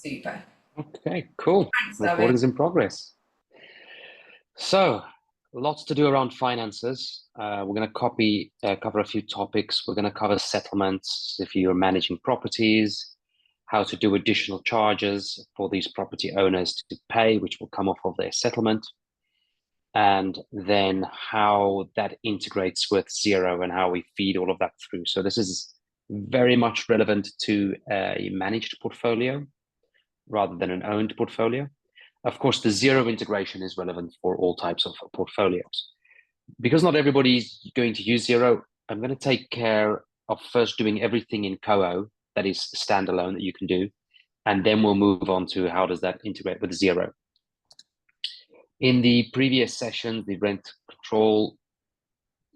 Super. Okay, cool. Thanks, David. Recording's in progress. So, lots to do around finances. We're going to cover a few topics. We're going to cover settlements if you're managing properties, how to do additional charges for these property owners to pay, which will come off of their settlement, and then how that integrates with Xero and how we feed all of that through. So this is very much relevant to a managed portfolio rather than an owned portfolio. Of course, the Xero integration is relevant for all types of portfolios. Because not everybody's going to use Xero, I'm going to take care of first doing everything in COHO that is standalone that you can do, and then we'll move on to how does that integrate with Xero. In the previous session, the rent control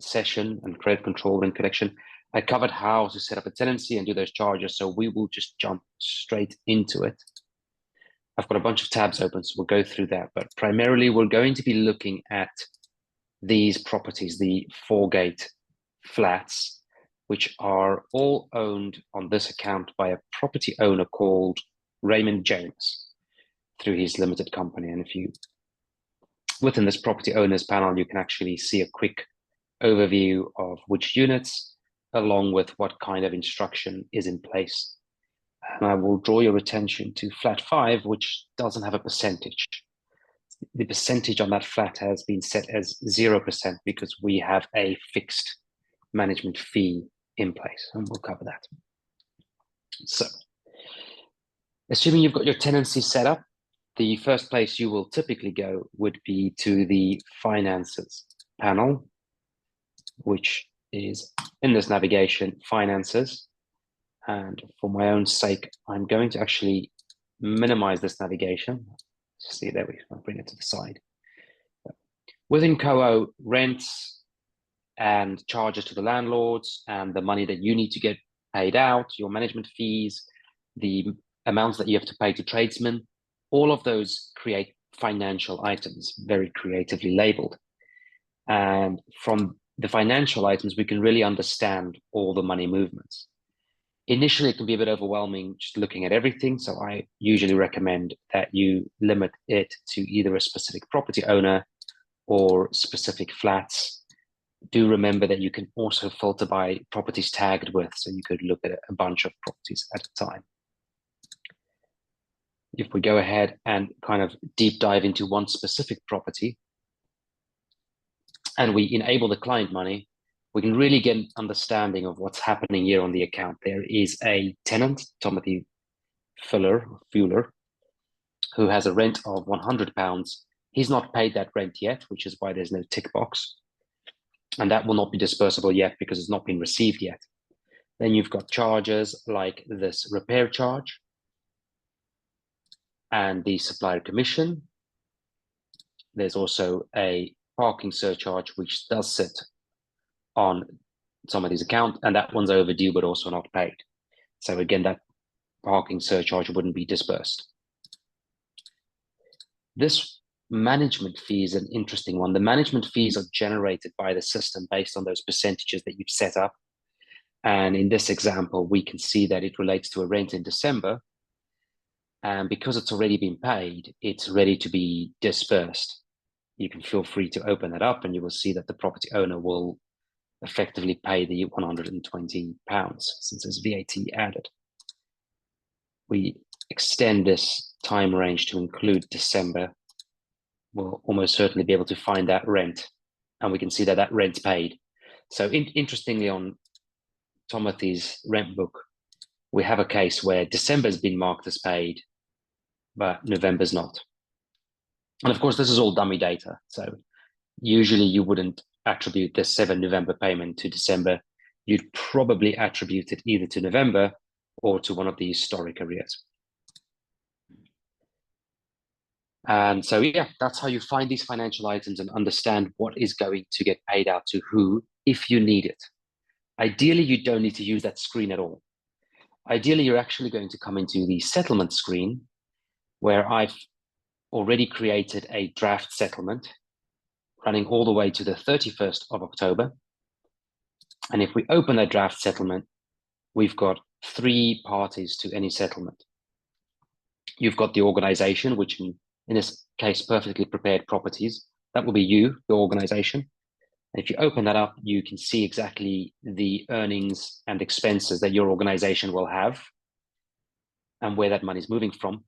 session and credit control rent collection, I covered how to set up a tenancy and do those charges, so we will just jump straight into it. I've got a bunch of tabs open, so we'll go through that. But primarily, we're going to be looking at these properties, the 4-gate flats, which are all owned on this account by a property owner called Raymond James through his limited company. And if you, within this property owners panel, you can actually see a quick overview of which units, along with what kind of instruction is in place. And I will draw your attention to flat 5, which doesn't have a percentage. The percentage on that flat has been set as 0% because we have a fixed management fee in place, and we'll cover that. So, assuming you've got your tenancy set up, the first place you will typically go would be to the finances panel, which is in this navigation, finances. And for my own sake, I'm going to actually minimize this navigation. See, there we go. I'll bring it to the side. Within COHO, rents and charges to the landlords and the money that you need to get paid out, your management fees, the amounts that you have to pay to tradesmen, all of those create financial items, very creatively labeled. And from the financial items, we can really understand all the money movements. Initially, it can be a bit overwhelming just looking at everything. So I usually recommend that you limit it to either a specific property owner or specific flats. Do remember that you can also filter by properties tagged with, so you could look at a bunch of properties at a time. If we go ahead and kind of deep dive into one specific property and we enable the client money, we can really get an understanding of what's happening here on the account. There is a tenant, Timothy Fuller, who has a rent of £100. He's not paid that rent yet, which is why there's no tick box. And that will not be dispersible yet because it's not been received yet. Then you've got charges like this repair charge and the supplier commission. There's also a parking surcharge, which does sit on somebody's account, and that one's overdue but also not paid. So again, that parking surcharge wouldn't be dispersed. This management fee is an interesting one. The management fees are generated by the system based on those percentages that you've set up. And in this example, we can see that it relates to a rent in December. And because it's already been paid, it's ready to be dispersed. You can feel free to open that up and you will see that the property owner will effectively pay the £120 since there's VAT added. We extend this time range to include December. We'll almost certainly be able to find that rent, and we can see that that rent's paid. So interestingly, on Timothy's rent book, we have a case where December's been marked as paid, but November's not. And of course, this is all dummy data. So usually you wouldn't attribute this 7 November payment to December. You'd probably attribute it either to November or to one of the historic arrears. And so, yeah, that's how you find these financial items and understand what is going to get paid out to who if you need it. Ideally, you don't need to use that screen at all. Ideally, you're actually going to come into the settlement screen where I've already created a draft settlement running all the way to the 31st of October. And if we open that draft settlement, we've got 3 parties to any settlement. You've got the organization, which in this case, perfectly prepared properties. That will be you, your organization. And if you open that up, you can see exactly the earnings and expenses that your organization will have and where that money is moving from.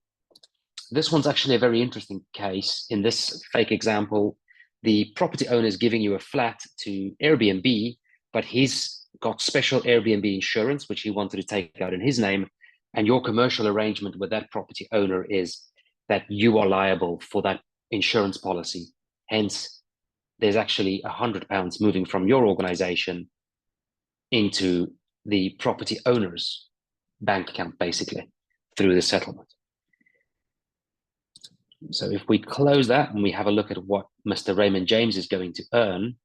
This one's actually a very interesting case. In this fake example, the property owner is giving you a flat to Airbnb, but he's got special Airbnb insurance, which he wanted to take out in his name. And your commercial arrangement with that property owner is that you are liable for that insurance policy. Hence, there's actually £100 moving from your organization into the property owner's bank account, basically, through the settlement. So if we close that and we have a look at what Mr. Raymond James is going to earn,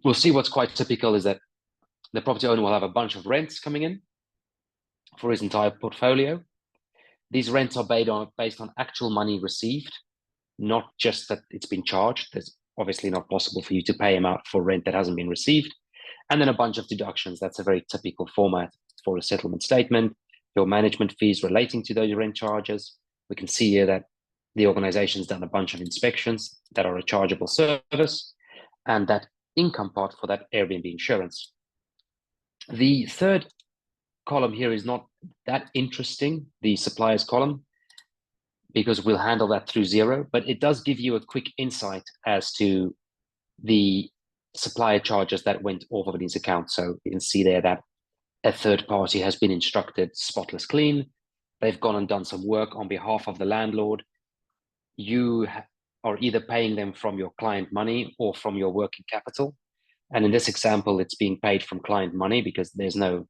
we'll see what's quite typical is that the property owner will have a bunch of rents coming in for his entire portfolio. These rents are based on actual money received, not just that it's been charged. There's obviously not possible for you to pay him out for rent that hasn't been received. And then a bunch of deductions. That's a very typical format for a settlement statement. Your management fees relating to those rent charges. We can see here that the organization's done a bunch of inspections that are a chargeable service, and that income part for that Airbnb insurance. The third column here is not that interesting, the suppliers column, because we'll handle that through Xero, but it does give you a quick insight as to the supplier charges that went off of these accounts. So you can see there that a third party has been instructed spotless clean. They've gone and done some work on behalf of the landlord. You are either paying them from your client money or from your working capital. And in this example, it's being paid from client money because there's no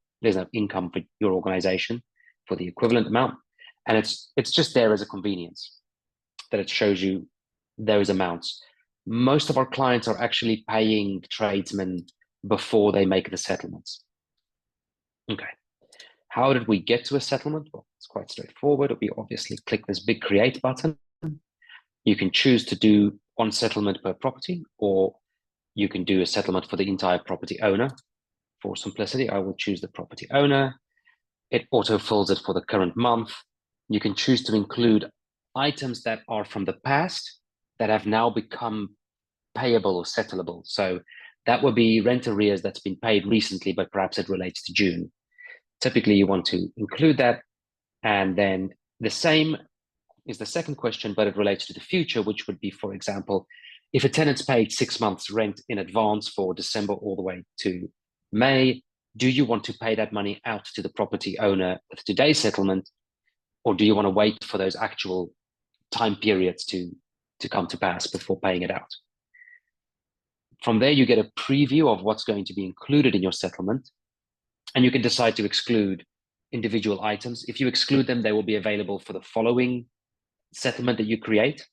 income for your organization for the equivalent amount. And it's just there as a convenience that it shows you those amounts. Most of our clients are actually paying tradesmen before they make the settlements. Okay. How did we get to a settlement? Well, it's quite straightforward. We obviously click this big create button. You can choose to do one settlement per property, or you can do a settlement for the entire property owner. For simplicity, I will choose the property owner. It auto fills it for the current month. You can choose to include items that are from the past that have now become payable or settlable. So that would be rent arrears that's been paid recently, but perhaps it relates to June. Typically, you want to include that. And then the same is the second question, but it relates to the future, which would be, for example, if a tenant's paid 6 months rent in advance for December all the way to May, do you want to pay that money out to the property owner with today's settlement, or do you want to wait for those actual time periods to come to pass before paying it out? From there, you get a preview of what's going to be included in your settlement, and you can decide to exclude individual items. If you exclude them, they will be available for the following settlement that you create.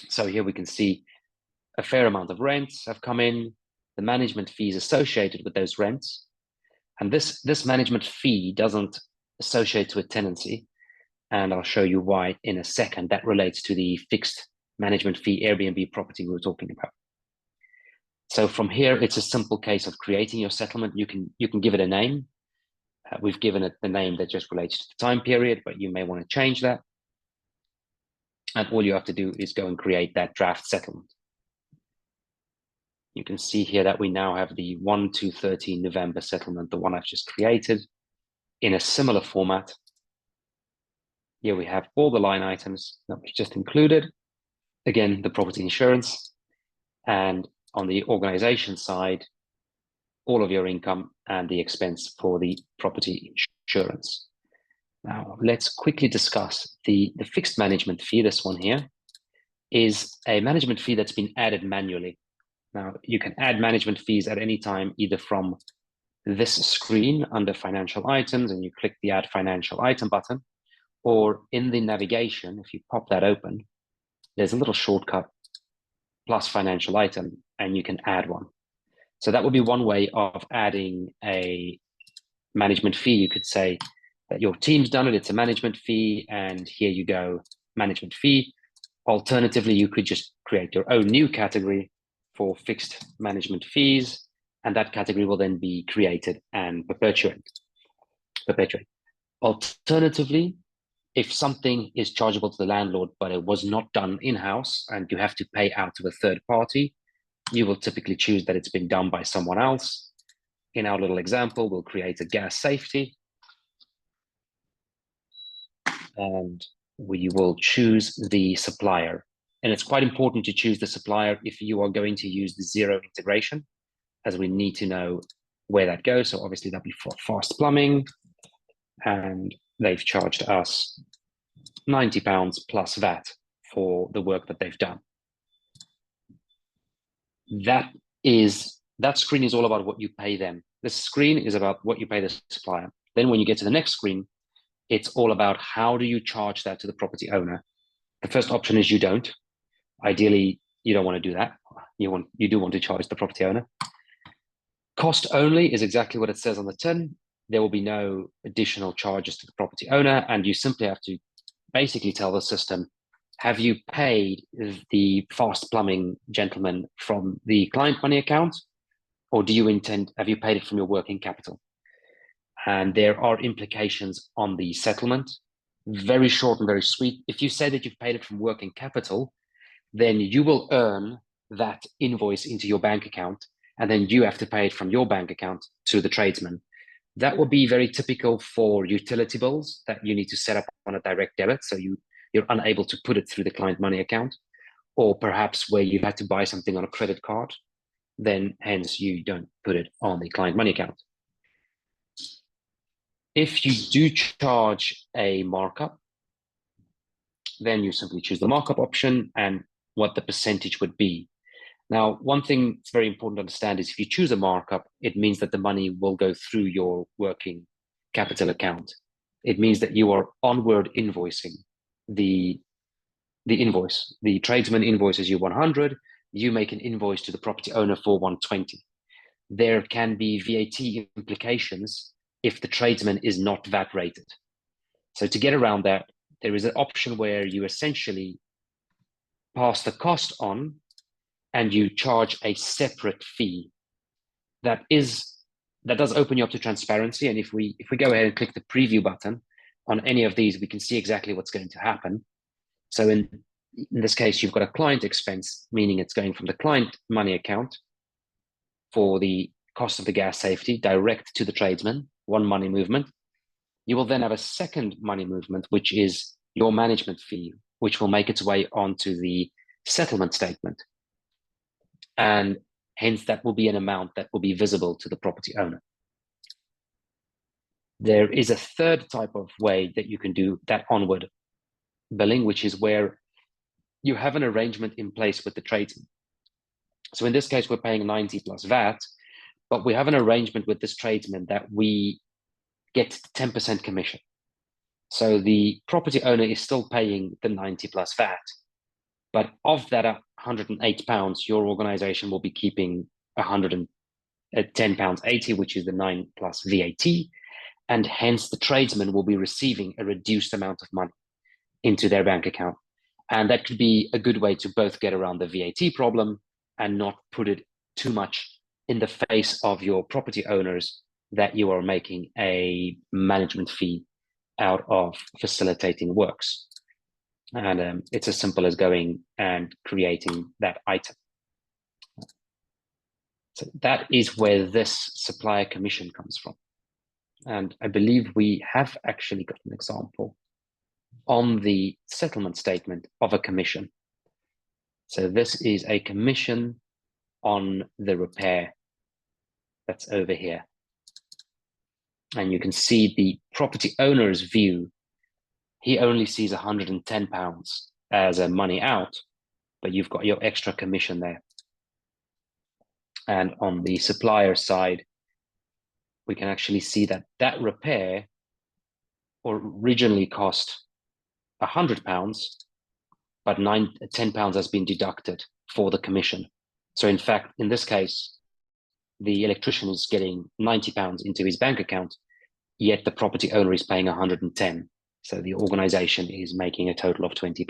So here we can see a fair amount of rents have come in, the management fees associated with those rents. And this management fee doesn't associate to a tenancy. And I'll show you why in a second. That relates to the fixed management fee Airbnb property we were talking about. So from here, it's a simple case of creating your settlement. You can give it a name. We've given it the name that just relates to the time period, but you may want to change that. And all you have to do is go and create that draft settlement. You can see here that we now have the 1-13 November settlement, the one I've just created, in a similar format. Here we have all the line items that we just included. Again, the property insurance, and on the organization side, all of your income and the expense for the property insurance. Now, let's quickly discuss the fixed management fee. This one here is a management fee that's been added manually. Now, you can add management fees at any time, either from this screen under financial items, and you click the add financial item button, or in the navigation, if you pop that open, there's a little shortcut plus financial item, and you can add one. So that would be one way of adding a management fee. You could say that your team's done it, it's a management fee, and here you go, management fee. Alternatively, you could just create your own new category for fixed management fees, and that category will then be created and perpetuate. Alternatively, If something is chargeable to the landlord, but it was not done in-house and you have to pay out to a third party, you will typically choose that it's been done by someone else. In our little example, we'll create a gas safety, and we will choose the supplier. And it's quite important to choose the supplier if you are going to use the Xero integration, as we need to know where that goes. So obviously that'll be for Fast Plumbing, and they've charged us £90 plus VAT for the work that they've done. That screen is all about what you pay them. This screen is about what you pay the supplier. Then when you get to the next screen, it's all about how do you charge that to the property owner. The first option is you don't. Ideally, you don't want to do that. You do want to charge the property owner. Cost only is exactly what it says on the tin. There will be no additional charges to the property owner, and you simply have to basically tell the system, have you paid the Fast Plumbing gentleman from the client money account, or have you paid it from your working capital? And there are implications on the settlement. Very short and very sweet. If you say that you've paid it from working capital, then you will earn that invoice into your bank account, and then you have to pay it from your bank account to the tradesman. That will be very typical for utility bills that you need to set up on a direct debit, so you're unable to put it through the client money account, or perhaps where you've had to buy something on a credit card, then hence you don't put it on the client money account. If you do charge a markup, then you simply choose the markup option and what the percentage would be. Now, one thing that's very important to understand is if you choose a markup, it means that the money will go through your working capital account. It means that you are onward invoicing the invoice. The tradesman invoices you 100, you make an invoice to the property owner for 120. There can be VAT implications if the tradesman is not VAT rated. So to get around that, there is an option where you essentially pass the cost on and you charge a separate fee. That does open you up to transparency. And if we go ahead and click the preview button on any of these, we can see exactly what's going to happen. So in this case, you've got a client expense, meaning it's going from the client money account for the cost of the gas safety direct to the tradesman, one money movement. You will then have a second money movement, which is your management fee, which will make its way onto the settlement statement. And hence that will be an amount that will be visible to the property owner. There is a third type of way that you can do that onward billing, which is where you have an arrangement in place with the tradesman. So in this case, we're paying 90 plus VAT, but we have an arrangement with this tradesman that we get 10% commission. So the property owner is still paying the 90 plus VAT, but of that £108, your organization will be keeping £110.80, which is the 9 plus VAT, and hence the tradesman will be receiving a reduced amount of money into their bank account. And that could be a good way to both get around the VAT problem and not put it too much in the face of your property owners that you are making a management fee out of facilitating works. And it's as simple as going and creating that item. So that is where this supplier commission comes from. And I believe we have actually got an example on the settlement statement of a commission. So this is a commission on the repair that's over here. And you can see the property owner's view. He only sees £110 as a money out, but you've got your extra commission there. And on the supplier side, we can actually see that that repair originally cost £100, but £10 has been deducted for the commission. So in fact, in this case, the electrician is getting £90 into his bank account, yet the property owner is paying 110. So the organization is making a total of £20.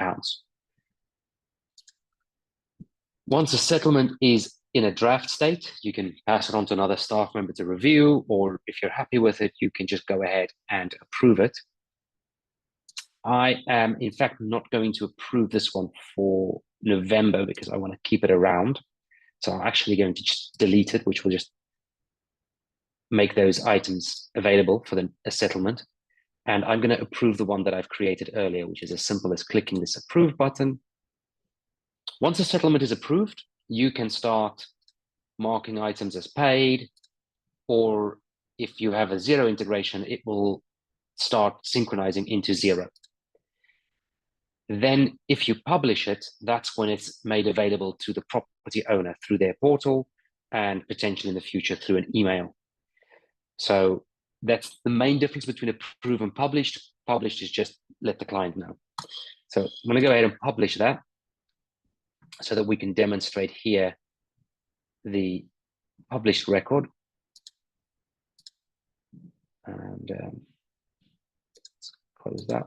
Once a settlement is in a draft state, you can pass it on to another staff member to review, or if you're happy with it, you can just go ahead and approve it. I am, in fact, not going to approve this one for November because I want to keep it around. So I'm actually going to just delete it, which will just make those items available for a settlement. And I'm going to approve the one that I've created earlier, which is as simple as clicking this approve button. Once a settlement is approved, you can start marking items as paid, or if you have a Xero integration, it will start synchronizing into Xero. Then if you publish it, that's when it's made available to the property owner through their portal and potentially in the future through an email. So that's the main difference between approve and published. Published is just let the client know. So I'm going to go ahead and publish that so that we can demonstrate here the published record. And let's close that.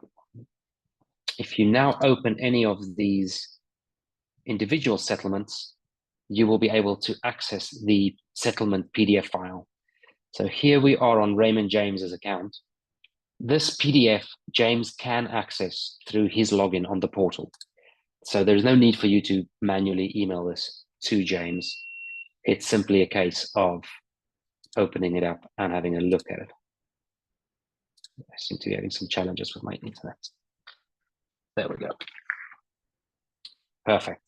If you now open any of these individual settlements, you will be able to access the settlement PDF file. So here we are on Raymond James's account. This PDF, James can access through his login on the portal. So there's no need for you to manually email this to James. It's simply a case of opening it up and having a look at it. I seem to be having some challenges with my internet. There we go. Perfect.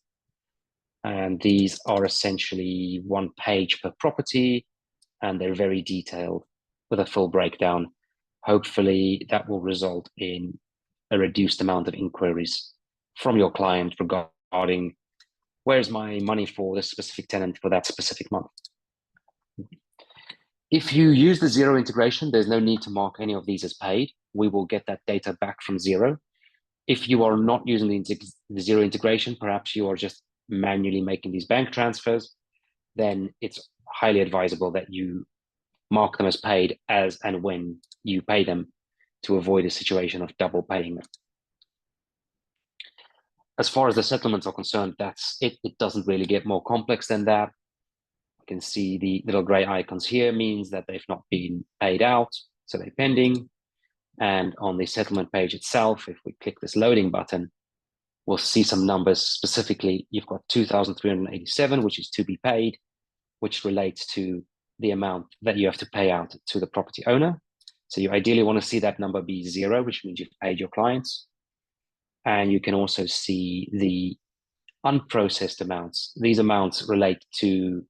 And these are essentially one page per property, and they're very detailed with a full breakdown. Hopefully that will result in a reduced amount of inquiries from your client regarding where's my money for this specific tenant for that specific month. If you use the Xero integration, there's no need to mark any of these as paid. We will get that data back from Xero. If you are not using the Xero integration, perhaps you are just manually making these bank transfers, then it's highly advisable that you mark them as paid as and when you pay them to avoid a situation of double paying them. As far as the settlements are concerned, that's it. It doesn't really get more complex than that. You can see the little gray icons here means that they've not been paid out, so they're pending. And on the settlement page itself, if we click this loading button, we'll see some numbers. Specifically, you've got 2,387, which is to be paid, which relates to the amount that you have to pay out to the property owner. So you ideally want to see that number be 0, which means you've paid your clients. And you can also see the unprocessed amounts. These amounts relate to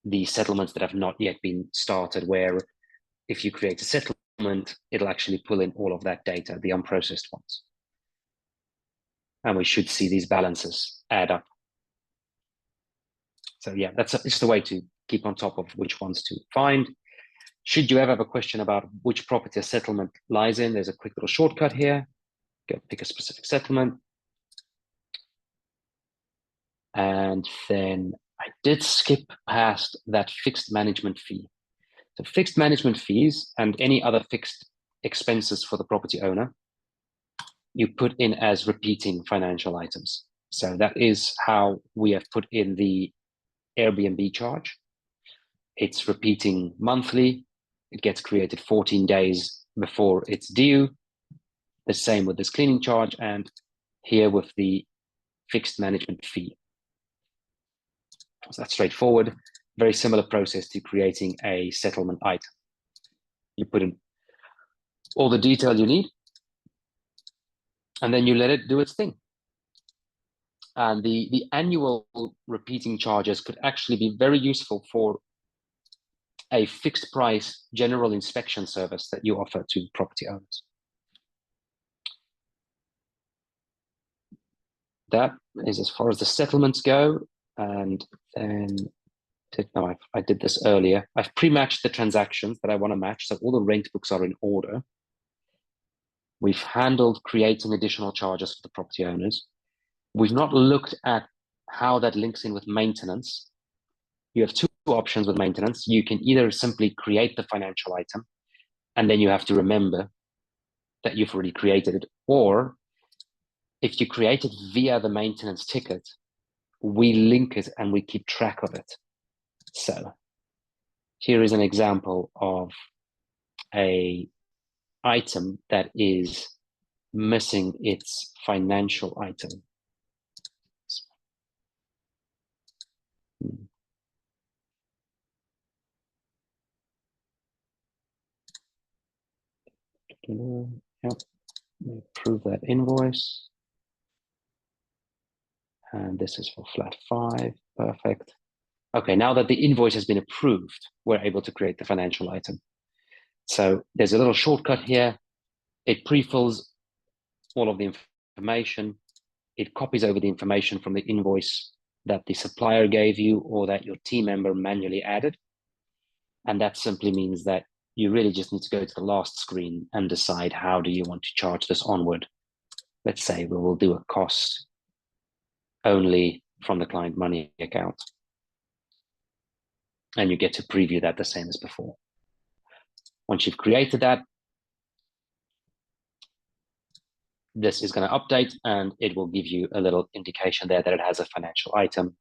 the settlements that have not yet been started, where if you create a settlement, it'll actually pull in all of that data, the unprocessed ones. And we should see these balances add up. So yeah, that's just a way to keep on top of which ones to find. Should you ever have a question about which property a settlement lies in, there's a quick little shortcut here. Go pick a specific settlement. And then I did skip past that fixed management fee. So fixed management fees and any other fixed expenses for the property owner, you put in as repeating financial items. So that is how we have put in the Airbnb charge. It's repeating monthly. It gets created 14 days before it's due. The same with this cleaning charge, and here with the fixed management fee. So that's straightforward. Very similar process to creating a settlement item. You put in all the detail you need, and then you let it do its thing. And the annual repeating charges could actually be very useful for a fixed price general inspection service that you offer to property owners. That is as far as the settlements go. And then I did this earlier. I've pre-matched the transactions that I want to match, so all the rent books are in order. We've handled creating additional charges for the property owners. We've not looked at how that links in with maintenance. You have two options with maintenance. You can either simply create the financial item, and then you have to remember that you've already created it, or if you create it via the maintenance ticket, we link it and we keep track of it. So here is an example of a item that is missing its financial item. Yep. Approve that invoice. And this is for flat 5. Perfect. Okay, now that the invoice has been approved, we're able to create the financial item. So there's a little shortcut here. It pre-fills all of the information. It copies over the information from the invoice that the supplier gave you or that your team member manually added. And that simply means that you really just need to go to the last screen and decide how do you want to charge this onward. Let's say we will do a cost only from the client money account. And you get to preview that the same as before. Once you've created that, this is going to update and it will give you a little indication there that it has a financial item.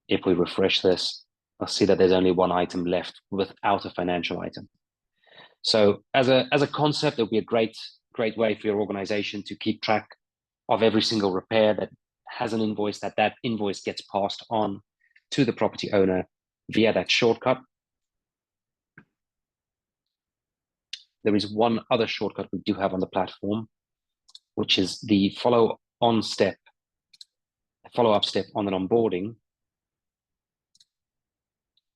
If we refresh this, I'll see that there's only one item left without a financial item. So as a concept, it'll be a great way for your organization to keep track of every single repair that has an invoice, that invoice gets passed on to the property owner via that shortcut. There is one other shortcut we do have on the platform, which is the follow-up step on an onboarding.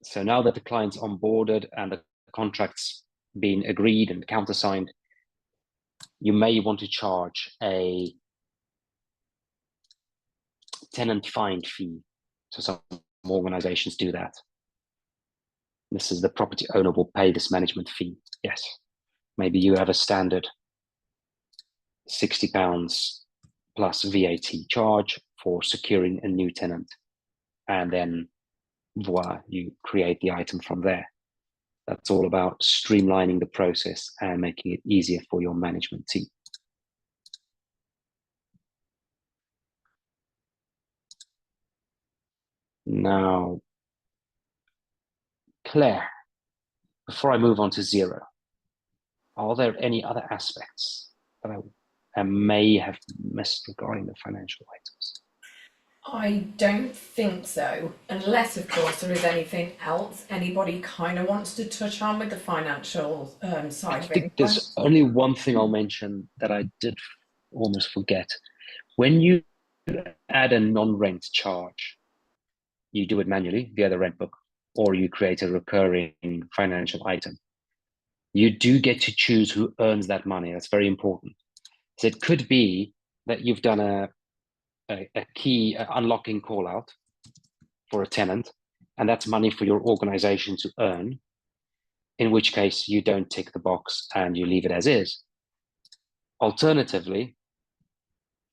So now that the client's onboarded and the contract's been agreed and countersigned, you may want to charge a tenant find fee. So some organizations do that. This is the property owner will pay this management fee. Yes. Maybe you have a standard £60 plus VAT charge for securing a new tenant. And then voila, you create the item from there. That's all about streamlining the process and making it easier for your management team. Now, Claire, before I move on to Xero, are there any other aspects that I may have missed regarding the financial items? I don't think so, unless, of course, there is anything else anybody kind of wants to touch on with the financial side I of think it. there's only one thing I'll mention that I did almost forget. When you add a non-rent charge, you do it manually via the rent book, or you create a recurring financial item. You do get to choose who earns that money. That's very important. So it could be that you've done a key unlocking call out for a tenant, and that's money for your organization to earn, in which case you don't tick the box and you leave it as is. Alternatively,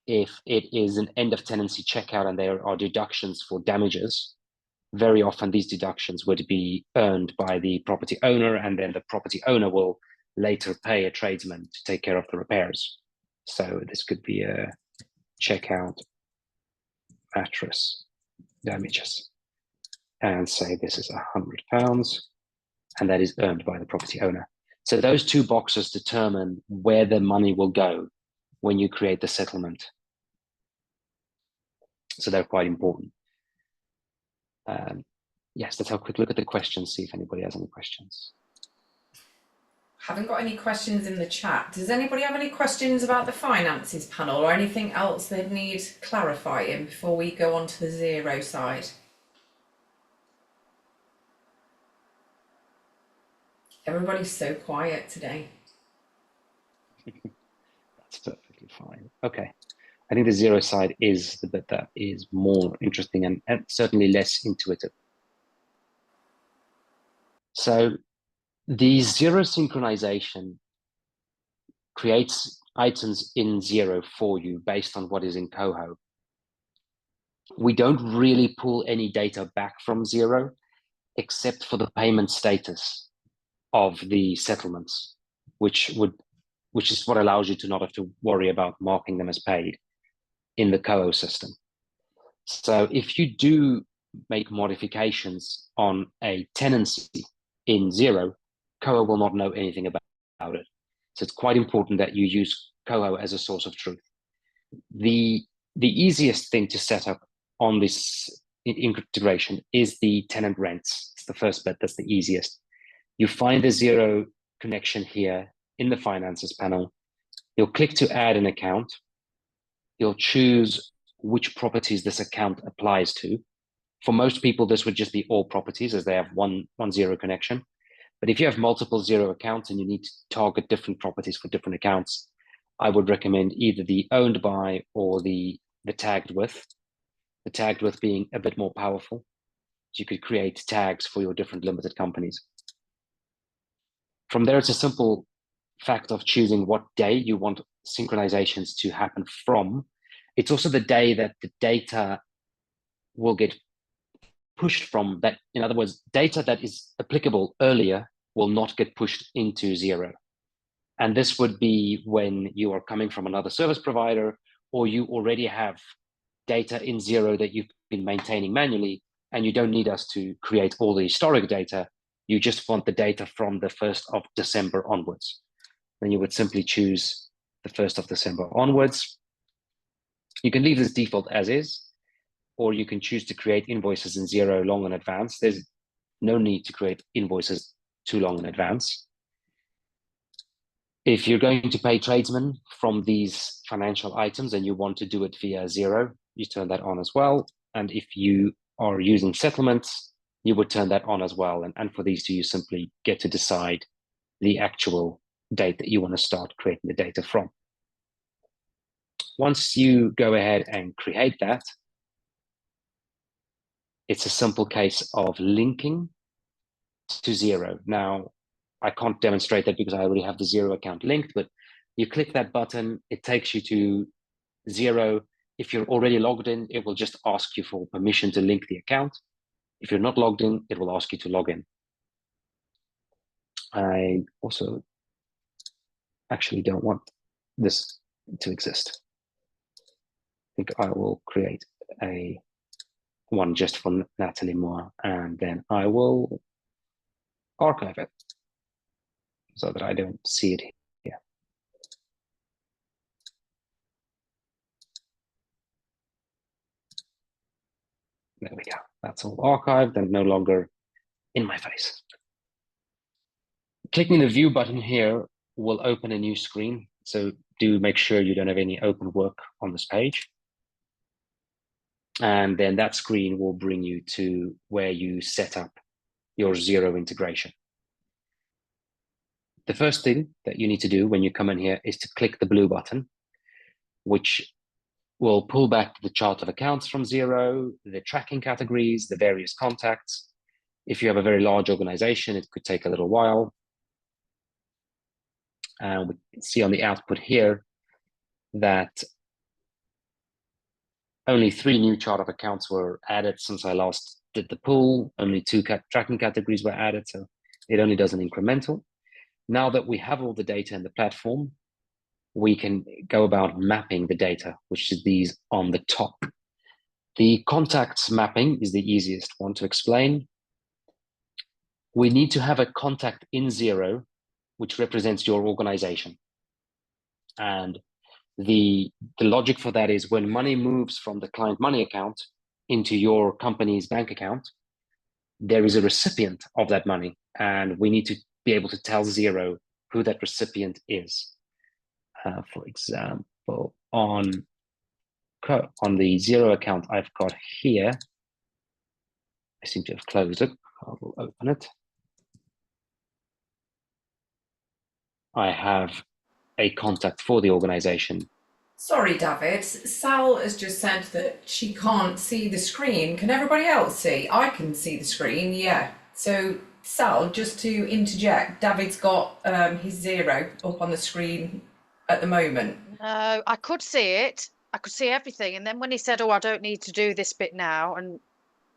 if it is an end of tenancy checkout and there are deductions for damages, very often these deductions would be earned by the property owner, and then the property owner will later pay a tradesman to take care of the repairs. So this could be a checkout mattress damages and say this is £100 and that is earned by the property owner. So those two boxes determine where the money will go when you create the settlement. So they're quite important. Yes, let's have a quick look at the questions, see if anybody has any questions. Haven't got any questions in the chat. Does anybody have any questions about the finances panel or anything else they'd need clarifying before we go on to the Xero side? Everybody's so quiet today. That's perfectly fine. Okay. I think the Xero side is the bit that is more interesting and certainly less intuitive. So the Xero synchronization creates items in Xero for you based on what is in COHO. We don't really pull any data back from Xero except for the payment status of the settlements, which is what allows you to not have to worry about marking them as paid in the COHO system. So if you do make modifications on a tenancy in Xero, COHO will not know anything about it. So it's quite important that you use COHO as a source of truth. The easiest thing to set up on this integration is the tenant rents. It's the first bit that's the easiest. You find the Xero connection here in the finances panel. You'll click to add an account. You'll choose which properties this account applies to. For most people, this would just be all properties as they have one Xero connection. But if you have multiple Xero accounts and you need to target different properties for different accounts, I would recommend either the owned by or the tagged with. The tagged with being a bit more powerful. So you could create tags for your different limited companies. From there, it's a simple fact of choosing what day you want synchronizations to happen from. It's also the day that the data will get pushed from. That, in other words, data that is applicable earlier will not get pushed into Xero. And this would be when you are coming from another service provider, or you already have data in Xero that you've been maintaining manually, and you don't need us to create all the historic data. You just want the data from the 1st of December onwards. Then you would simply choose the 1st of December onwards. You can leave this default as is, or you can choose to create invoices in Xero long in advance. There's no need to create invoices too long in advance. If you're going to pay tradesmen from these financial items and you want to do it via Xero, you turn that on as well. And if you are using settlements, you would turn that on as well. And for these two, you simply get to decide the actual date that you want to start creating the data from. Once you go ahead and create that, it's a simple case of linking to Xero. Now, I can't demonstrate that because I already have the Xero account linked, but you click that button, it takes you to Xero. If you're already logged in, it will just ask you for permission to link the account. If you're not logged in, it will ask you to log in. I also actually don't want this to exist. I think I will create a one just for Natalie Moore, and then I will archive it so that I don't see it here. There we go. That's all archived and no longer in my face. Clicking the view button here will open a new screen. So do make sure you don't have any open work on this page. And then that screen will bring you to where you set up your Xero integration. The first thing that you need to do when you come in here is to click the blue button, which will pull back the chart of accounts from Xero, the tracking categories, the various contacts. If you have a very large organization, it could take a little while. We can see on the output here that only 3 new chart of accounts were added since I last did the pull. Only 2 tracking categories were added, so it only does an incremental. Now that we have all the data in the platform, we can go about mapping the data, which is these on the top. The contacts mapping is the easiest one to explain. We need to have a contact in Xero, which represents your organization. And the logic for that is when money moves from the client money account into your company's bank account, there is a recipient of that money, and we need to be able to tell Xero who that recipient is. For example, on the Xero account I've got here, I seem to have closed it. I will open it. I have a contact for the organization. Sorry, David. Sal has just said that she can't see the screen. Can everybody else see? I can see the screen, yeah. So, Sal, just to interject, David's got his Xero up on the screen at the moment. No, I could see it. I could see everything. And then when he said, "Oh, I don't need to do this bit now," and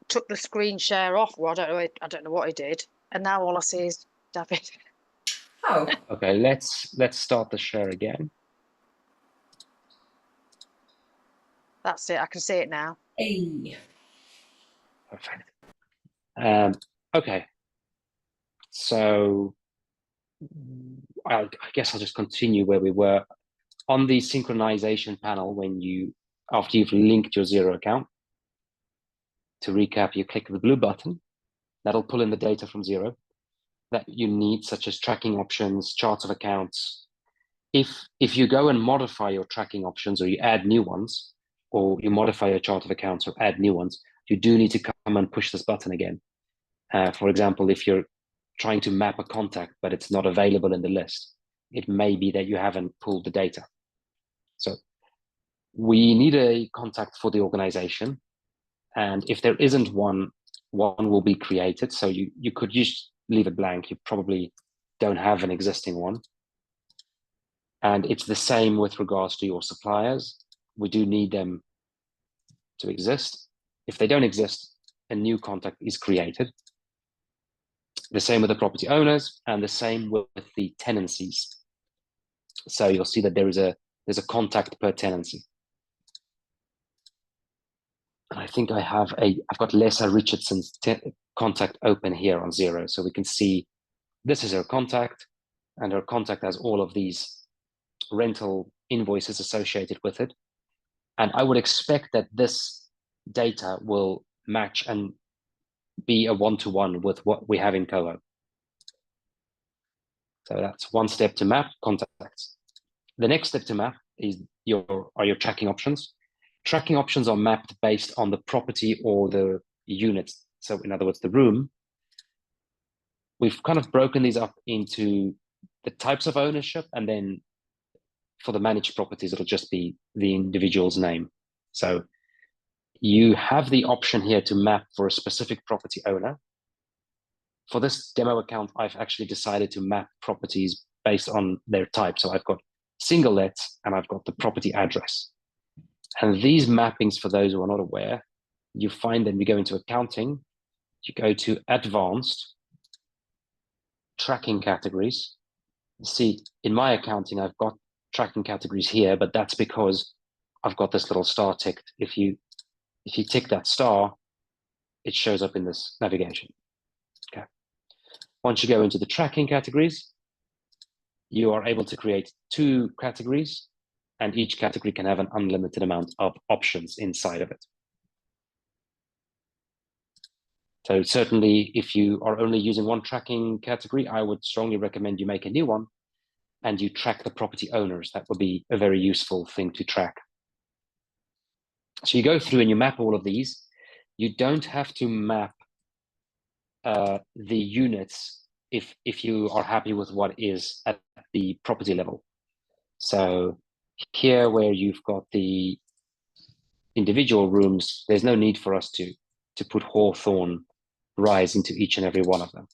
took the screen share off, well, I don't know what he did. And now all I see is David. Oh. Okay, let's start the share again. That's it. I can see it now. Hey. Perfect. Okay. So I guess I'll just continue where we were on the synchronization panel. After you've linked your Xero account, to recap, you click the blue button. That'll pull in the data from Xero that you need, such as tracking options, charts of accounts. If you go and modify your tracking options, or you add new ones, or you modify your chart of accounts or add new ones, you do need to come and push this button again. For example, if you're trying to map a contact, but it's not available in the list, it may be that you haven't pulled the data. So we need a contact for the organization. And if there isn't one will be created. So you could just leave it blank. You probably don't have an existing one. And it's the same with regards to your suppliers. We do need them to exist. If they don't exist, a new contact is created. The same with the property owners, and the same with the tenancies. So you'll see that there's a contact per tenancy. And I think I've got Lesa Richardson's contact open here on Xero. So we can see this is her contact, and her contact has all of these rental invoices associated with it. And I would expect that this data will match and be a one-to-one with what we have in COHO. So that's one step to map contacts. The next step to map is your tracking options. Tracking options are mapped based on the property or the unit. So in other words, the room. We've kind of broken these up into the types of ownership, and then for the managed properties, it'll just be the individual's name. So you have the option here to map for a specific property owner. For this demo account, I've actually decided to map properties based on their type. So I've got single lets and I've got the property address. And these mappings, for those who are not aware, you find them, you go into accounting, you go to advanced, tracking categories. See, in my accounting, I've got tracking categories here, but that's because I've got this little star ticked. If you tick that star, it shows up in this navigation. Okay. Once you go into the tracking categories, you are able to create 2 categories, and each category can have an unlimited amount of options inside of it. So certainly, if you are only using one tracking category, I would strongly recommend you make a new one and you track the property owners. That would be a very useful thing to track. So you go through and you map all of these. You don't have to map the units if you are happy with what is at the property level. So here, where you've got the individual rooms, there's no need for us to put Hawthorne Rise into each and every one of them.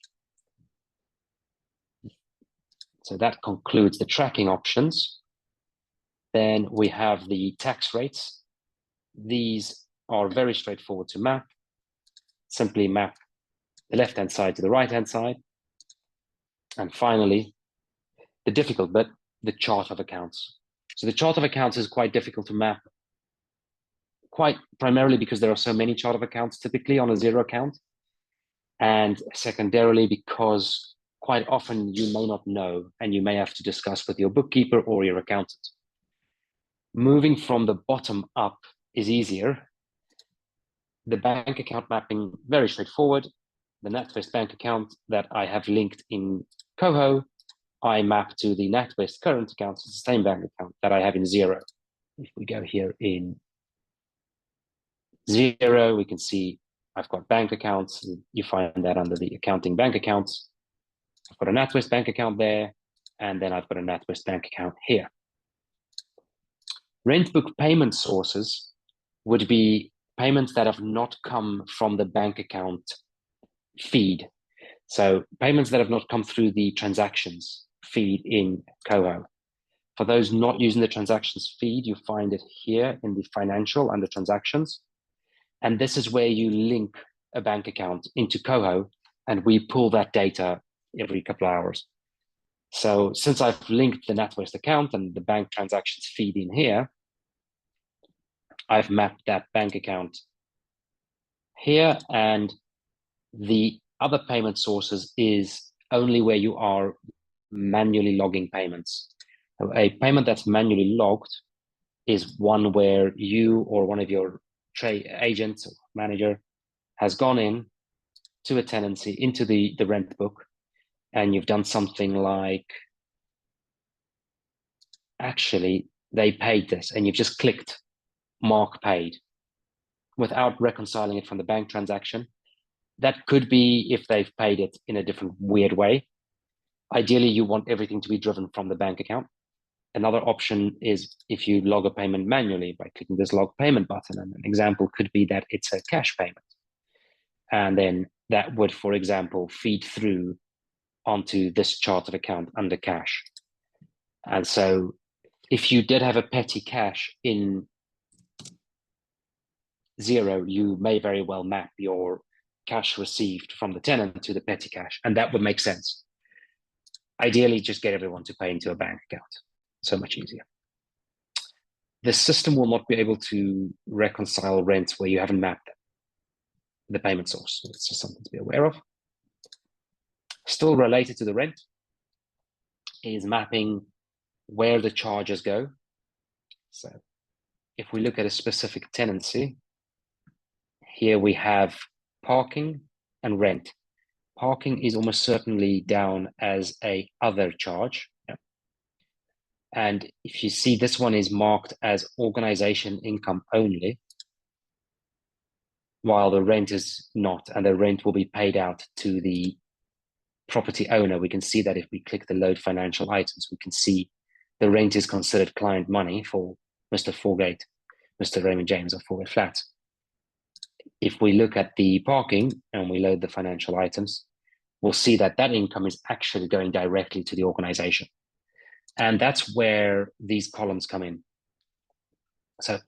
So that concludes the tracking options. Then we have the tax rates. These are very straightforward to map. Simply map the left-hand side to the right-hand side. And finally, the difficult bit, the chart of accounts. So the chart of accounts is quite difficult to map, quite primarily because there are so many chart of accounts typically on a Xero account. And secondarily, because quite often you may not know, and you may have to discuss with your bookkeeper or your accountant. Moving from the bottom up is easier. The bank account mapping, very straightforward. The NatWest bank account that I have linked in COHO, I map to the NatWest current account. It's the same bank account that I have in Xero. If we go here in Xero, we can see I've got bank accounts. You find that under the accounting bank accounts. I've got a NatWest bank account there, and then I've got a NatWest bank account here. Rent book payment sources would be payments that have not come from the bank account feed. So payments that have not come through the transactions feed in COHO. For those not using the transactions feed, you find it here in the financial under transactions. And this is where you link a bank account into COHO, and we pull that data every couple of hours. So since I've linked the NatWest account and the bank transactions feed in here, I've mapped that bank account here, and the other payment sources is only where you are manually logging payments. So a payment that's manually logged is one where you or one of your trade agents or manager has gone in to a tenancy into the rent book, and you've done something like, actually, they paid this, and you've just clicked mark paid without reconciling it from the bank transaction. That could be if they've paid it in a different weird way. Ideally, you want everything to be driven from the bank account. Another option is if you log a payment manually by clicking this log payment button. And an example could be that it's a cash payment. And then that would, for example, feed through onto this chart of account under cash. And so if you did have a petty cash in Xero, you may very well map your cash received from the tenant to the petty cash, and that would make sense. Ideally, just get everyone to pay into a bank account. So much easier. The system will not be able to reconcile rents where you haven't mapped the payment source. So it's just something to be aware of. Still related to the rent is mapping where the charges go. So if we look at a specific tenancy, here we have parking and rent. Parking is almost certainly down as a other charge. And if you see, this one is marked as organization income only, while the rent is not, and the rent will be paid out to the property owner. We can see that if we click the load financial items, we can see the rent is considered client money for Mr. Forgate, Mr. Raymond James of Forgate Flats. If we look at the parking and we load the financial items, we'll see that that income is actually going directly to the organization. And that's where these columns come in. So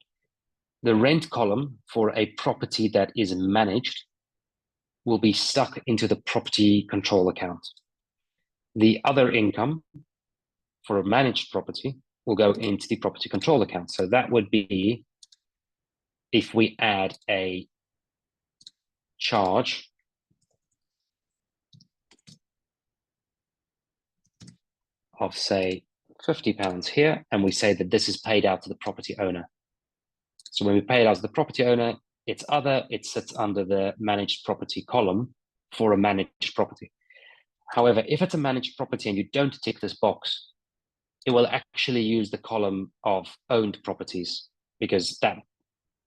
the rent column for a property that is managed will be stuck into the property control account. The other income for a managed property will go into the property control account. So that would be if we add a charge of, say, £50 here, and we say that this is paid out to the property owner. So when we pay it out to the property owner, it's other, it sits under the managed property column for a managed property. However, if it's a managed property and you don't tick this box, it will actually use the column of owned properties, because that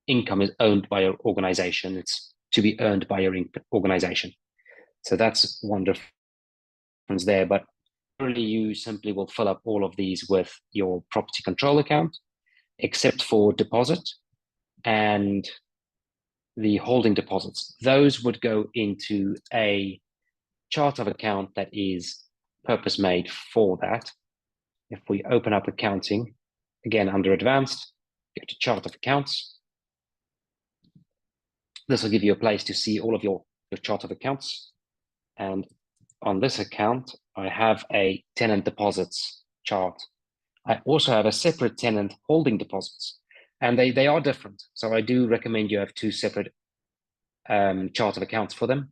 income is owned by your organization. It's to be earned by your organization. So that's one difference there. But really, you simply will fill up all of these with your property control account, except for deposit and the holding deposits. Those would go into a chart of account that is purpose made for that. If we open up accounting, again, under advanced, go to chart of accounts. This will give you a place to see all of your chart of accounts. And on this account, I have a tenant deposits chart. I also have a separate tenant holding deposits, and they are different. So I do recommend you have two separate chart of accounts for them.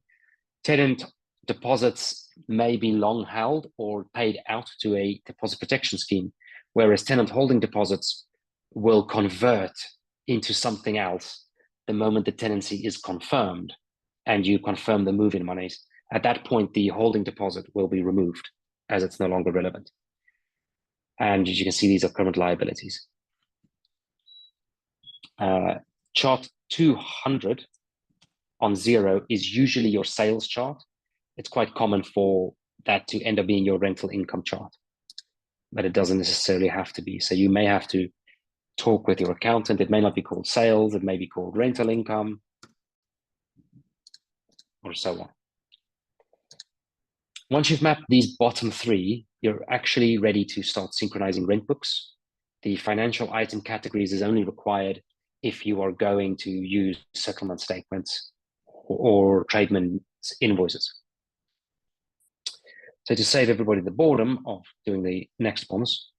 Tenant deposits may be long held or paid out to a deposit protection scheme, whereas tenant holding deposits will convert into something else the moment the tenancy is confirmed and you confirm the move-in monies. At that point, the holding deposit will be removed as it's no longer relevant. And as you can see, these are current liabilities. Chart 200 on Xero is usually your sales chart. It's quite common for that to end up being your rental income chart, but it doesn't necessarily have to be. So you may have to talk with your accountant. It may not be called sales. It may be called rental income, or so on. Once you've mapped these bottom three, you're actually ready to start synchronizing rent books. The financial item categories is only required if you are going to use settlement statements or tradesmen's invoices. So to save everybody the boredom of doing the next ones,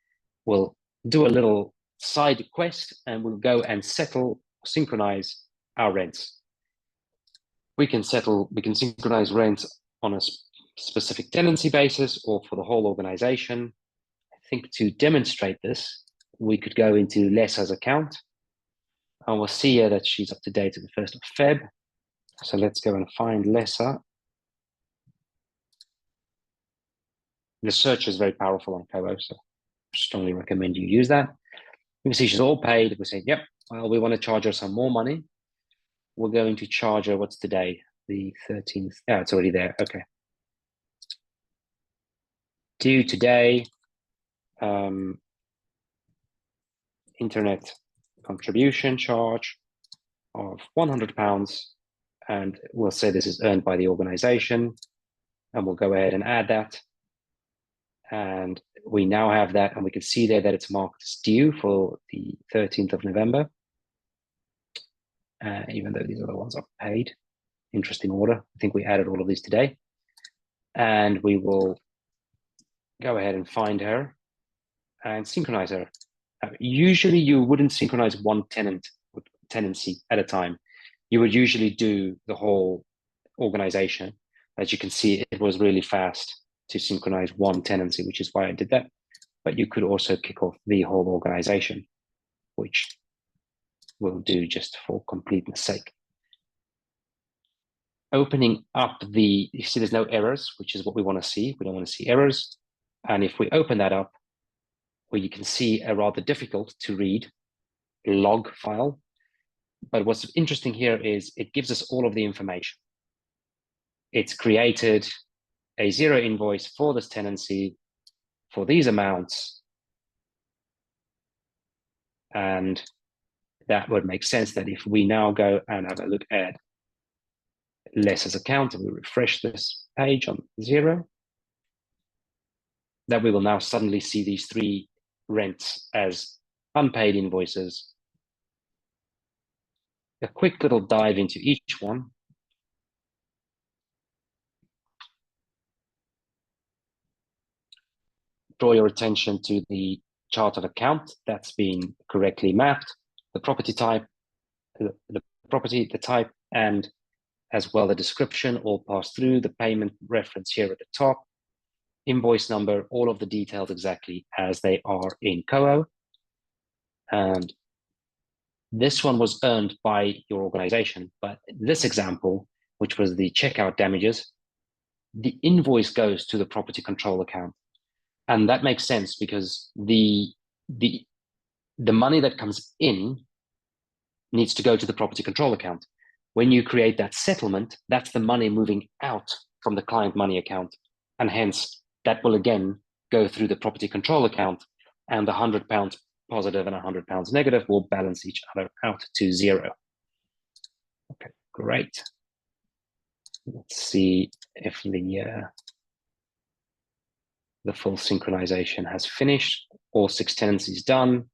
we'll do a little side quest and we'll go and synchronize our rents. We can synchronize rents on a specific tenancy basis or for the whole organization. I think to demonstrate this, we could go into Lesa's account, and we'll see here that she's up to date at the 1st of Feb. So let's go and find Lesa. The search is very powerful on COHO, so I strongly recommend you use that. You can see she's all paid. We say, yep, well, we want to charge her some more money. We're going to charge her, what's today? The 13th. Yeah, it's already there. Okay. Due today, internet contribution charge of £100, and we'll say this is earned by the organization, and we'll go ahead and add that. And we now have that, and we can see there that it's marked as due for the 13th of November, even though these other ones are paid. Interesting order. I think we added all of these today. And we will go ahead and find her and synchronize her. Usually you wouldn't synchronize one tenancy at a time. You would usually do the whole organization. As you can see, it was really fast to synchronize one tenancy, which is why I did that. But you could also kick off the whole organization, which we'll do just for completeness sake. Opening up you see there's no errors, which is what we want to see. We don't want to see errors. And if we open that up, where you can see a rather difficult to read log file. But what's interesting here is it gives us all of the information. It's created a Xero invoice for this tenancy for these amounts. And that would make sense that if we now go and have a look at Lesa's account and we refresh this page on Xero, that we will now suddenly see these 3 rents as unpaid invoices. A quick little dive into each one. Draw your attention to the chart of account that's been correctly mapped, the property type, the property, the type, and as well the description all pass through, the payment reference here at the top, invoice number, all of the details exactly as they are in COHO. And this one was earned by your organization, but this example, which was the checkout damages, the invoice goes to the property control account. And that makes sense because the money that comes in needs to go to the property control account. When you create that settlement, that's the money moving out from the client money account. And hence, that will again go through the property control account, and the £100 positive and £100 negative will balance each other out to 0. Okay, great. Let's see if the full synchronization has finished. All 6 tenancies done.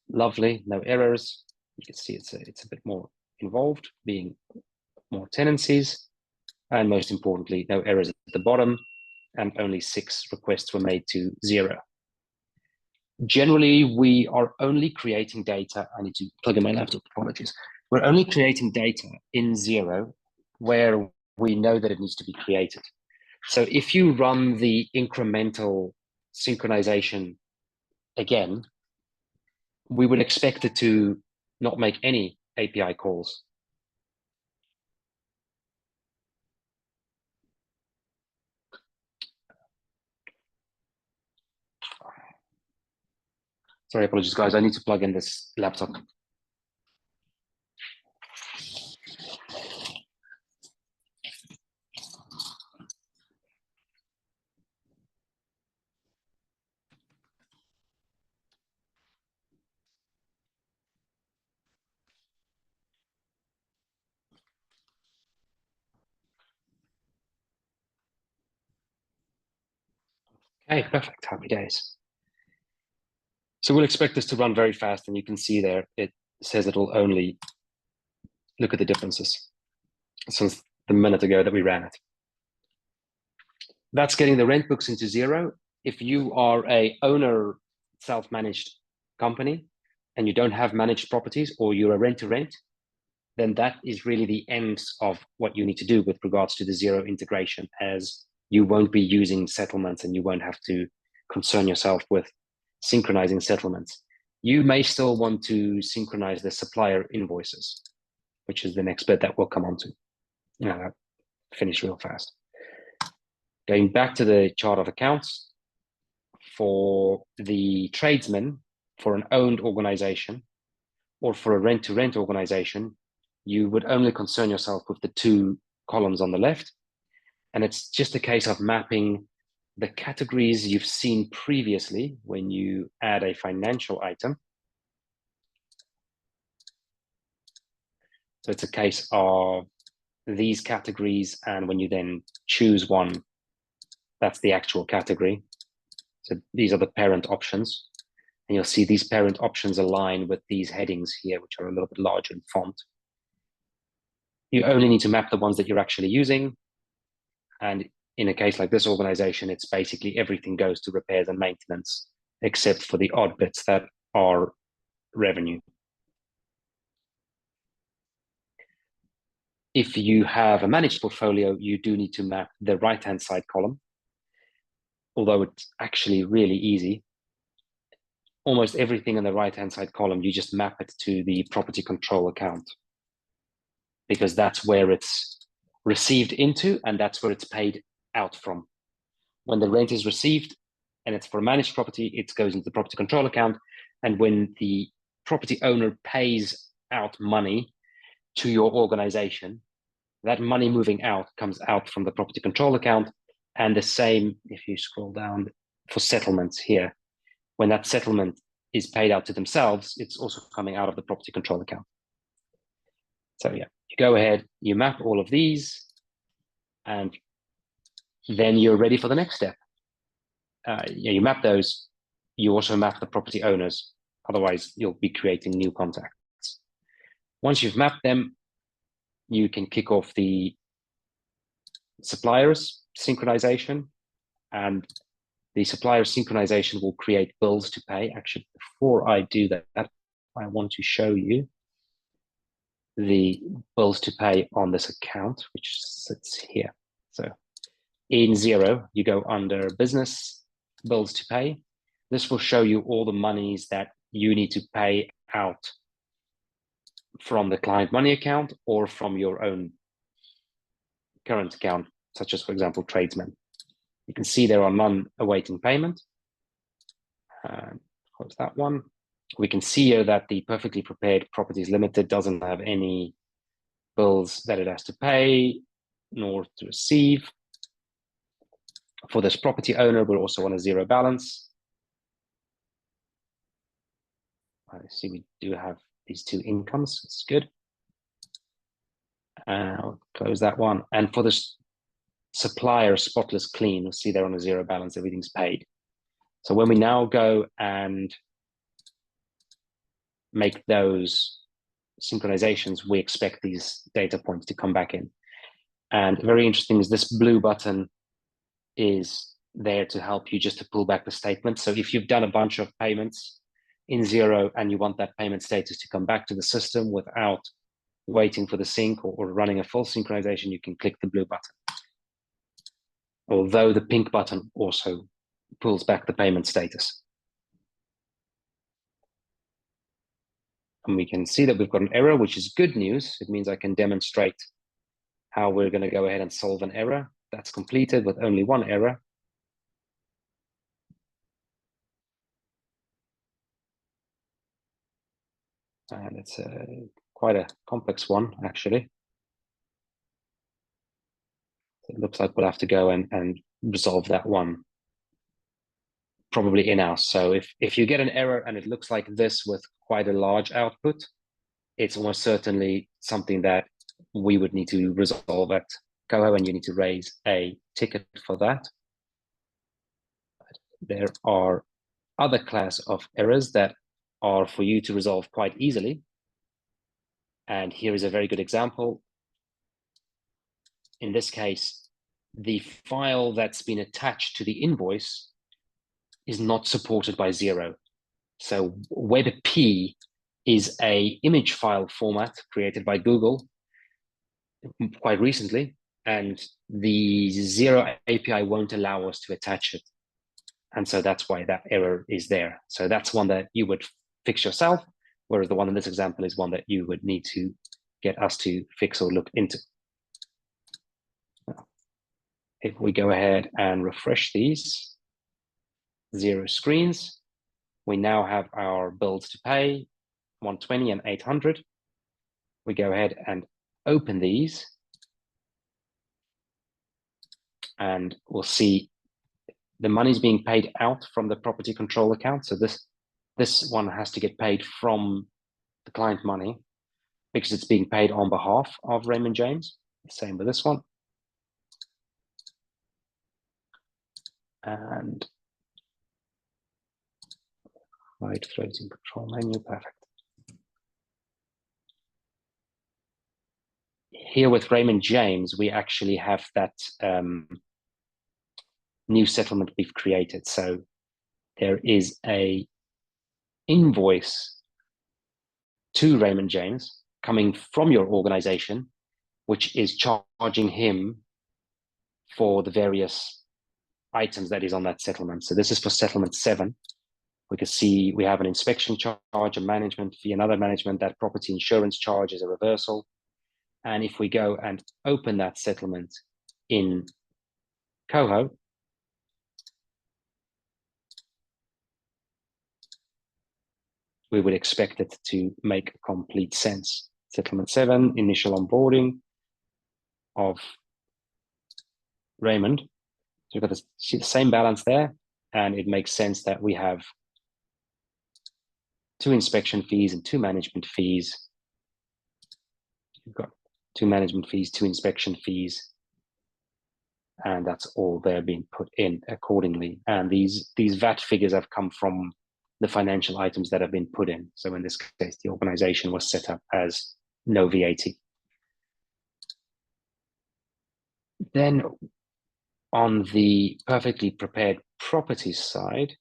Lovely, no errors. You can see it's a bit more involved, being more tenancies. And most importantly, no errors at the bottom, and only 6 requests were made to Xero. Generally, we are only creating data. I need to plug in my laptop, apologies. We're only creating data in Xero where we know that it needs to be created. So if you run the incremental synchronization again, we would expect it to not make any API calls. Sorry, apologies, guys. I need to plug in this laptop. Okay, perfect. Happy days. So we'll expect this to run very fast, and you can see there, it says it'll only look at the differences since the minute ago that we ran it. That's getting the rent books into Xero. If you are a owner, self-managed company, and you don't have managed properties, or you're a rent-to-rent, then that is really the end of what you need to do with regards to the Xero integration, as you won't be using settlements and you won't have to concern yourself with synchronizing settlements. You may still want to synchronize the supplier invoices, which is the next bit that we'll come on to. Finish real fast. Going back to the chart of accounts, for the tradesman, for an owned organization, or for a rent-to-rent organization, you would only concern yourself with the two columns on the left. And it's just a case of mapping the categories you've seen previously when you add a financial item. So it's a case of these categories, and when you then choose one, that's the actual category. So these are the parent options. And you'll see these parent options align with these headings here, which are a little bit larger in font. You only need to map the ones that you're actually using. And in a case like this organization, it's basically everything goes to repairs and maintenance, except for the odd bits that are revenue. If you have a managed portfolio, you do need to map the right-hand side column, although it's actually really easy. Almost everything in the right-hand side column, you just map it to the property control account, because that's where it's received into and that's where it's paid out from. When the rent is received and it's for a managed property, it goes into the property control account. And when the property owner pays out money to your organization, that money moving out comes out from the property control account. And the same, if you scroll down, for settlements here. When that settlement is paid out to themselves, it's also coming out of the property control account. So yeah, you go ahead, you map all of these, and then you're ready for the next step. You map those, you also map the property owners, otherwise you'll be creating new contacts. Once you've mapped them, you can kick off the suppliers synchronization, and the supplier synchronization will create bills to pay. Actually, before I do that, I want to show you the bills to pay on this account, which sits here. So in Xero, you go under business, bills to pay. This will show you all the monies that you need to pay out from the client money account or from your own current account, such as, for example, tradesmen. You can see there are none awaiting payment. Close that one. We can see here that the Perfectly Prepared Properties Limited doesn't have any bills that it has to pay nor to receive. For this property owner, we're also on a zero balance. I see we do have these two incomes. It's good. I'll close that one. And for this supplier, spotless clean, we'll see they're on a zero balance, everything's paid. So when we now go and make those synchronizations, we expect these data points to come back in. And very interesting is this blue button is there to help you just to pull back the statement. So if you've done a bunch of payments in Xero and you want that payment status to come back to the system without waiting for the sync or running a full synchronization, you can click the blue button. Although the pink button also pulls back the payment status. And we can see that we've got an error, which is good news. It means I can demonstrate how we're going to go ahead and solve an error. That's completed with only one error. And it's quite a complex one, actually. It looks like we'll have to go and resolve that one, probably in-house. So if you get an error and it looks like this with quite a large output, it's almost certainly something that we would need to resolve at COHO, and you need to raise a ticket for that. There are other class of errors that are for you to resolve quite easily. And here is a very good example. In this case, the file that's been attached to the invoice is not supported by Xero. So WebP is a image file format created by Google quite recently, and the Xero API won't allow us to attach it. And so that's why that error is there. So that's one that you would fix yourself, whereas the one in this example is one that you would need to get us to fix or look into. If we go ahead and refresh these Xero screens, we now have our bills to pay, 120 and 800. We go ahead and open these, and we'll see the money's being paid out from the property control account. So this one has to get paid from the client money because it's being paid on behalf of Raymond James. Same with this one. And right, floating control menu, perfect. Here with Raymond James, we actually have that new settlement we've created. So there is a invoice to Raymond James coming from your organization, which is charging him for the various items that is on that settlement. So this is for settlement 7. We can see we have an inspection charge, a management fee, another management, that property insurance charge is a reversal. And if we go and open that settlement in COHO, we would expect it to make complete sense. Settlement 7, initial onboarding of Raymond. So we've got the same balance there, and it makes sense that we have 2 inspection fees and 2 management fees. You've got 2 management fees, 2 inspection fees, and that's all there being put in accordingly. And these VAT figures have come from the financial items that have been put in. So in this case, the organization was set up as no VAT. Then on the perfectly prepared properties side,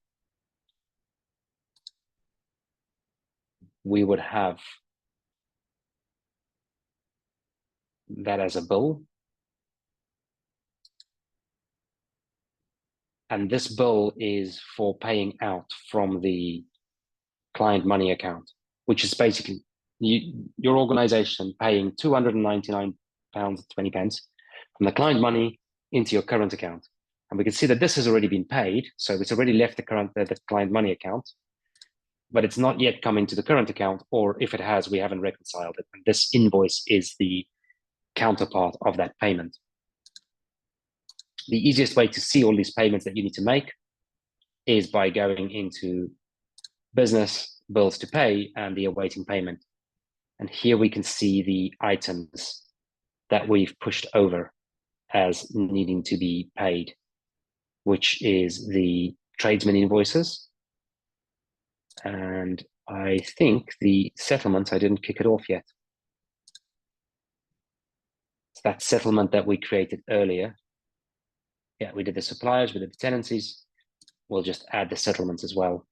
we would have that as a bill. And this bill is for paying out from the client money account, which is basically your organization paying £299.20 from the client money into your current account. And we can see that this has already been paid. So it's already left the client money account, but it's not yet come into the current account, or if it has, we haven't reconciled it. And this invoice is the counterpart of that payment. The easiest way to see all these payments that you need to make is by going into business, bills to pay, and the awaiting payment. And here we can see the items that we've pushed over as needing to be paid, which is the tradesman invoices. And I think the settlement, I didn't kick it off yet. It's that settlement that we created earlier. Yeah, we did the suppliers, we did the tenancies. We'll just add the settlements as well.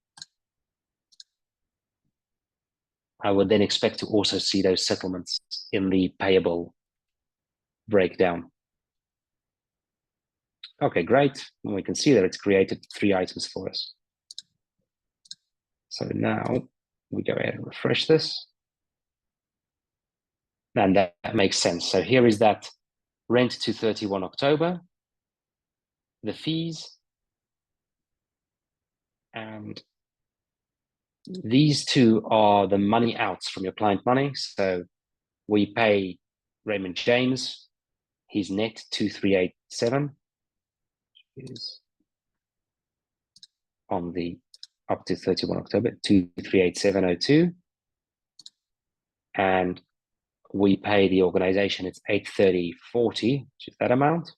I would then expect to also see those settlements in the payable breakdown. Okay, great. And we can see that it's created 3 items for us. So now we go ahead and refresh this. And that makes sense. So here is that rent to 31 October, the fees, and these 2 are the money outs from your client money. So we pay Raymond James, his net 2387 is on the up to 31 October, 238702. And we pay the organization, it's 830.40, which is that amount.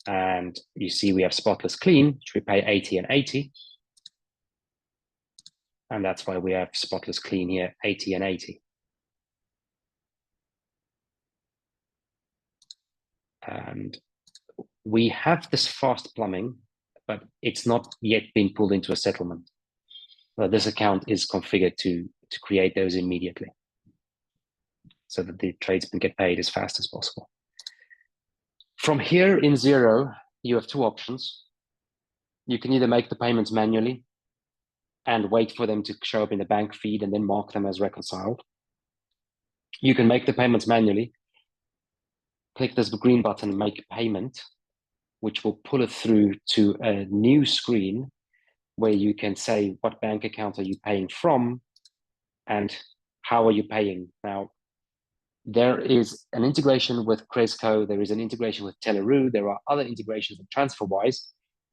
And you see we have spotless clean, which we pay 80 and 80. And that's why we have spotless clean here, 80 and 80. And we have this fast plumbing, but it's not yet been pulled into a settlement. This account is configured to create those immediately. so that the tradesmen get paid as fast as possible. From here in Xero, you have two options. You can either make the payments manually and wait for them to show up in the bank feed and then mark them as reconciled. You can make the payments manually, click this green button, make payment, which will pull it through to a new screen where you can say what bank account are you paying from and how are you paying. Now, there is an integration with Cresco, there is an integration with Teleroo, there are other integrations with TransferWise.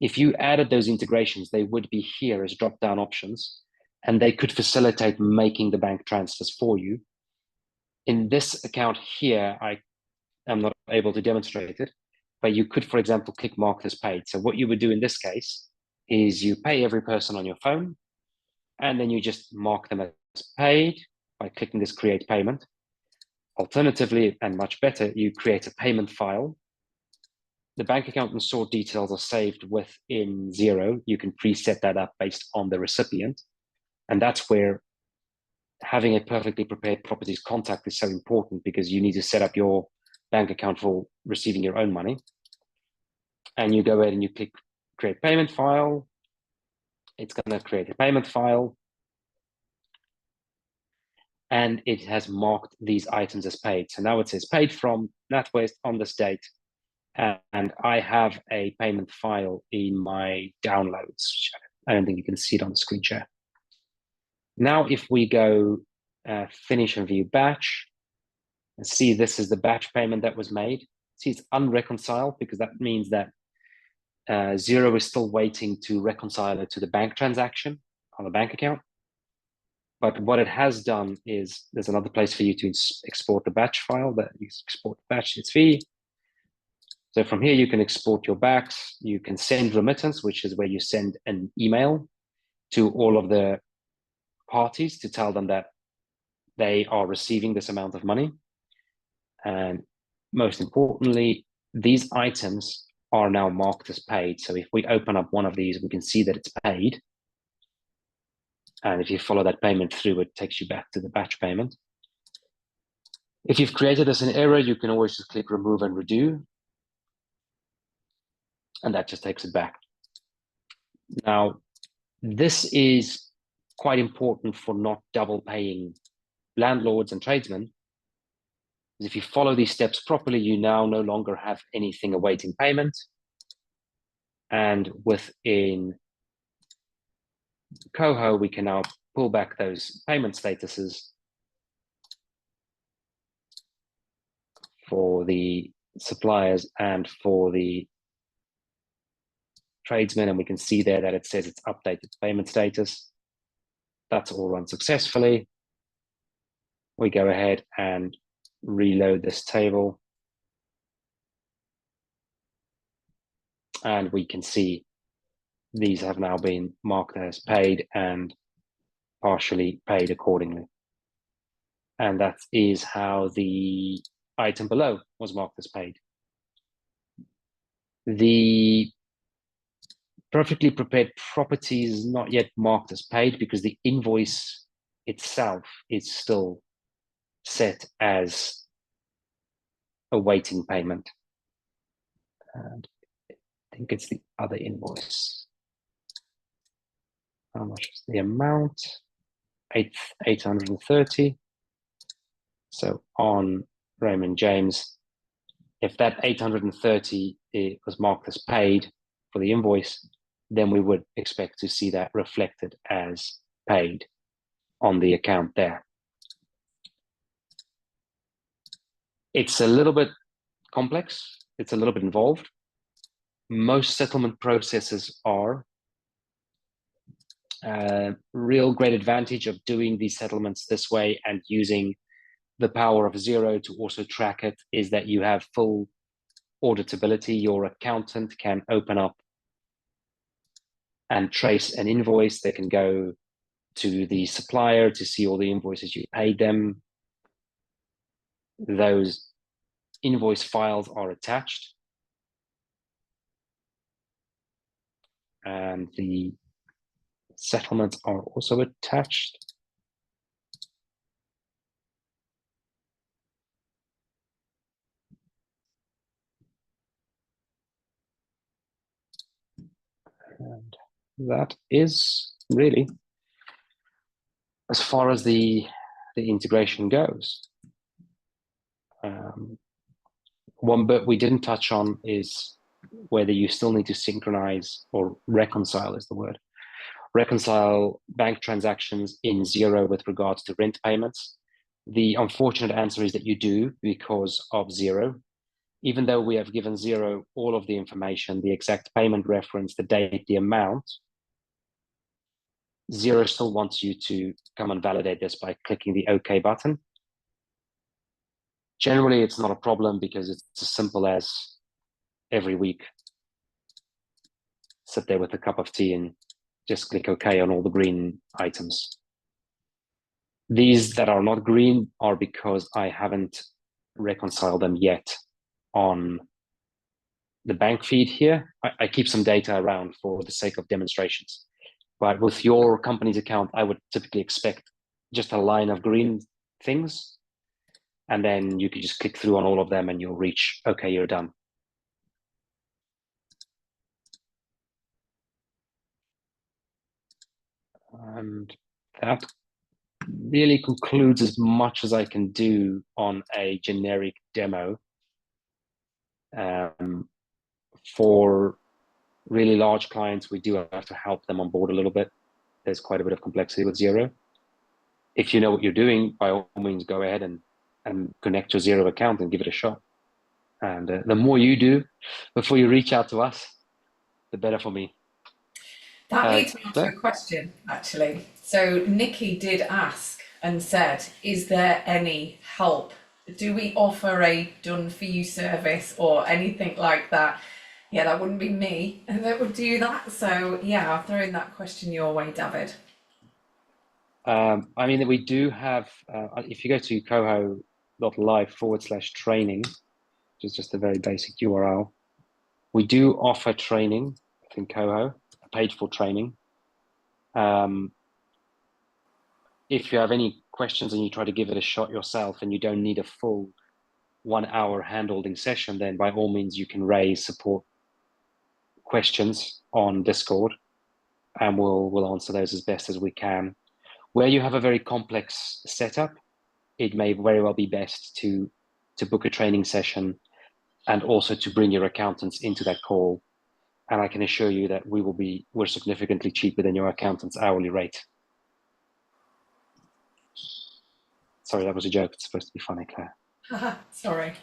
If you added those integrations, they would be here as drop-down options, and they could facilitate making the bank transfers for you. In this account here, I am not able to demonstrate it, but you could, for example, click mark this paid. So what you would do in this case is you pay every person on your phone, and then you just mark them as paid by clicking this create payment. Alternatively, and much better, you create a payment file. The bank account and sort details are saved within Xero. You can preset that up based on the recipient. And that's where having a perfectly prepared properties contact is so important, because you need to set up your bank account for receiving your own money. And you go ahead and you click create payment file. It's going to create a payment file. And it has marked these items as paid. So now it says paid from NatWest on this date. And I have a payment file in my downloads. I don't think you can see it on the screen share. Now, if we go finish and view batch, and see this is the batch payment that was made. See, it's unreconciled because that means that Xero is still waiting to reconcile it to the bank transaction on the bank account. But what it has done is there's another place for you to export the batch file, that you export the batch CSV. So from here, you can export your backs. You can send remittance, which is where you send an email to all of the parties to tell them that they are receiving this amount of money. And most importantly, these items are now marked as paid. So if we open up one of these, we can see that it's paid. And if you follow that payment through, it takes you back to the batch payment. If you've created this an error, you can always just click remove and redo. And that just takes it back. Now, this is quite important for not double paying landlords and tradesmen. If you follow these steps properly, you now no longer have anything awaiting payment. And within COHO, we can now pull back those payment statuses for the suppliers and for the tradesmen, and we can see there that it says it's updated payment status. That's all run successfully. We go ahead and reload this table. And we can see these have now been marked as paid and partially paid accordingly. And that is how the item below was marked as paid. The perfectly prepared property is not yet marked as paid because the invoice itself is still set as awaiting payment. And I think it's the other invoice. How much is the amount? 830. So on Raymond James, if that 830 was marked as paid for the invoice, then we would expect to see that reflected as paid on the account there. It's a little bit complex. It's a little bit involved. Most settlement processes are. Real great advantage of doing these settlements this way and using the power of Xero to also track it is that you have full auditability. Your accountant can open up and trace an invoice. They can go to the supplier to see all the invoices you paid them. Those invoice files are attached. And the settlements are also attached. that is really as far as the integration goes. One bit we didn't touch on is whether you still need to synchronize or reconcile is the word. Reconcile bank transactions in Xero with regards to rent payments. The unfortunate answer is that you do because of Xero. Even though we have given Xero all of the information, the exact payment reference, the date, the amount, Xero still wants you to come and validate this by clicking the OK button. Generally, it's not a problem because it's as simple as every week, sit there with a cup of tea and just click OK on all the green items. These that are not green are because I haven't reconciled them yet on the bank feed here. I keep some data around for the sake of demonstrations. But with your company's account, I would typically expect just a line of green things. And then you can just click through on all of them and you'll reach, okay, you're done. And that really concludes as much as I can do on a generic demo. For really large clients, we do have to help them on board a little bit. There's quite a bit of complexity with Xero. If you know what you're doing, by all means, go ahead and connect your Xero account and give it a shot. And the more you do before you reach out to us, the better for me. That leads me on to a question, actually. So Nikki did ask and said, is there any help? Do we offer a done-for-you service or anything like that? Yeah, that wouldn't be me that would do that. So yeah, I'll throw in that question your way, David. I mean, we do have, if you go to coho.live/training, which is just a very basic URL, we do offer training in Coho, paid for training. If you have any questions and you try to give it a shot yourself and you don't need a full 1 hour hand-holding session, then by all means you can raise support questions on Discord and we'll answer those as best as we can. Where you have a very complex setup, it may very well be best to book a training session and also to bring your accountants into that call. And I can assure you that we're significantly cheaper than your accountant's hourly rate. Sorry, that was a joke. It's supposed to be funny, Claire. Sorry.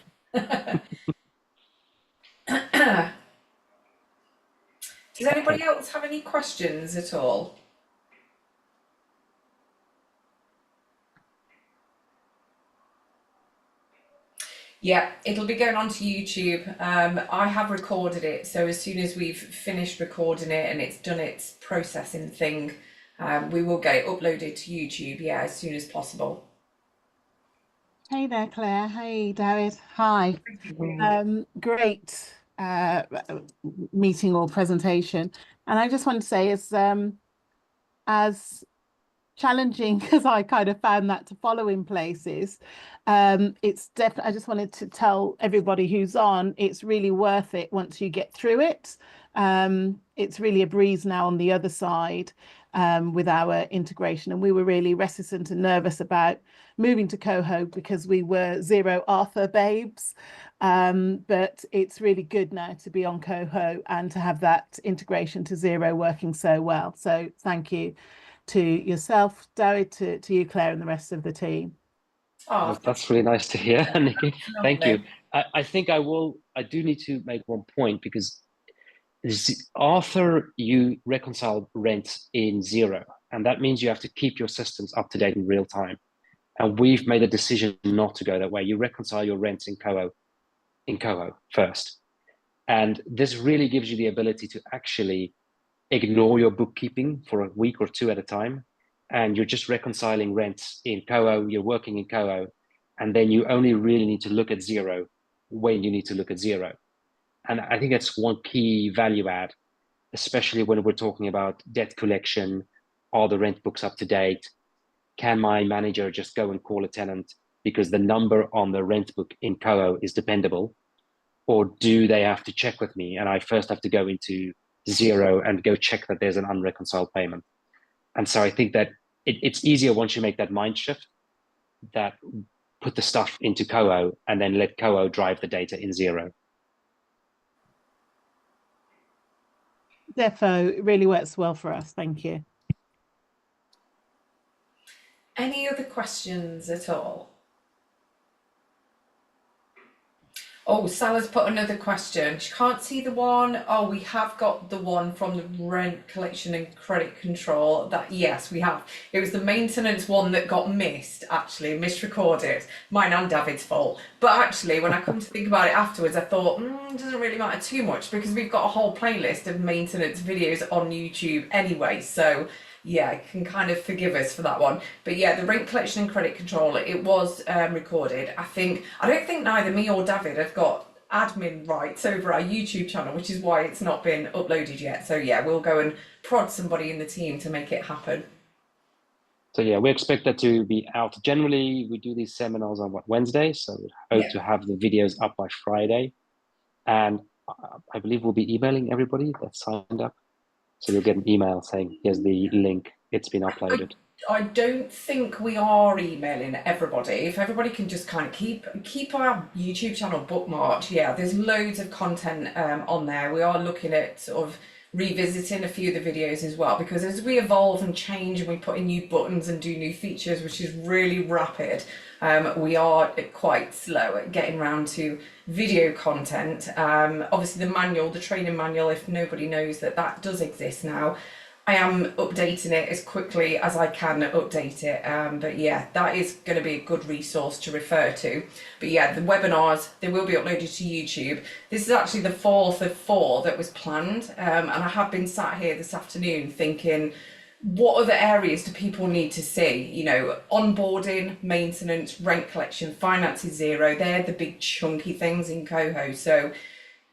Does anybody else have any questions at all? Yeah, it'll be going on to YouTube. I have recorded it, so as soon as we've finished recording it and it's done its processing thing, we will get it uploaded to YouTube, yeah, as soon as possible. Hey there, Claire. Hey, David. Hi. Great meeting or presentation. And I just want to say, as challenging as I kind of found that to follow in places, it's definitely, I just wanted to tell everybody who's on, it's really worth it once you get through it. It's really a breeze now on the other side with our integration. And we were really reticent and nervous about moving to Coho because we were Xero Arthur babes. But it's really good now to be on Coho and to have that integration to Xero working so well. So thank you to yourself, David, to you, Claire, and the rest of the team. Oh, that's really nice to hear, Nikki. Thank you. I think I do need to make one point because Arthur, you reconcile rent in Xero, and that means you have to keep your systems up to date in real time. And we've made a decision not to go that way. You reconcile your rents in Coho first. And this really gives you the ability to actually ignore your bookkeeping for a week or two at a time. And you're just reconciling rents in Coho, you're working in Coho, and then you only really need to look at Xero when you need to look at Xero. And I think that's one key value add, especially when we're talking about debt collection. Are the rent books up to date? Can my manager just go and call a tenant because the number on the rent book in Coho is dependable? Or do they have to check with me and I first have to go into Xero and go check that there's an unreconciled payment. And so I think that it's easier once you make that mind shift, that put the stuff into COHO and then let COHO drive the data in Xero. Defo, it really works well for us. Thank you. Any other questions at all? Oh, Salah's put another question. She can't see the one. Oh, we have got the one from the rent collection and credit control. That, yes, we have. It was the maintenance one that got missed, actually, misrecorded. Mine and David's fault. But actually, when I come to think about it afterwards, I thought, it doesn't really matter too much because we've got a whole playlist of maintenance videos on YouTube anyway. So yeah, you can kind of forgive us for that one. But yeah, the rent collection and credit control, it was recorded. I don't think neither me or David have got admin rights over our YouTube channel, which is why it's not been uploaded yet. So yeah, we'll go and prod somebody in the team to make it happen. So yeah, we expect that to be out. Generally, we do these seminars on Wednesday, so we hope to have the videos up by Friday. And I believe we'll be emailing everybody that signed up. So you'll get an email saying, here's the link, it's been uploaded. I don't think we are emailing everybody. If everybody can just kind of keep our YouTube channel bookmarked, yeah, there's loads of content on there. We are looking at sort of revisiting a few of the videos as well, because as we evolve and change and we put in new buttons and do new features, which is really rapid, we are quite slow at getting around to video content. Obviously the training manual, if nobody knows that does exist now, I am updating it as quickly as I can update it. But yeah, that is going to be a good resource to refer to. But yeah, the webinars, they will be uploaded to YouTube. This is actually the 4th of 4 that was planned. And I have been sat here this afternoon thinking, what other areas do people need to see? You know, onboarding, maintenance, rent collection, finances Xero, they're the big chunky things in COHO. So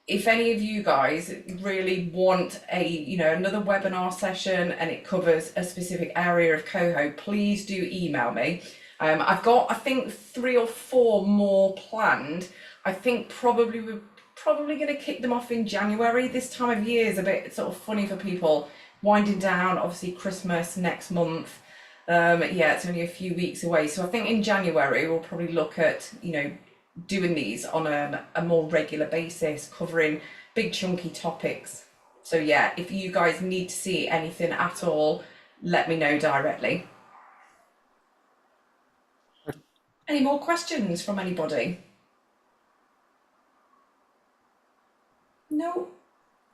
if any of you guys really want another webinar session and it covers a specific area of COHO, please do email me. I've got, I think, 3 or 4 more planned. I think we're probably going to kick them off in January. This time of year is a bit sort of funny for people, winding down, obviously Christmas next month. Yeah, it's only a few weeks away. So I think in January we'll probably look at, doing these on a more regular basis, covering big chunky topics. So yeah, if you guys need to see anything at all, let me know directly. Any more questions from anybody? No?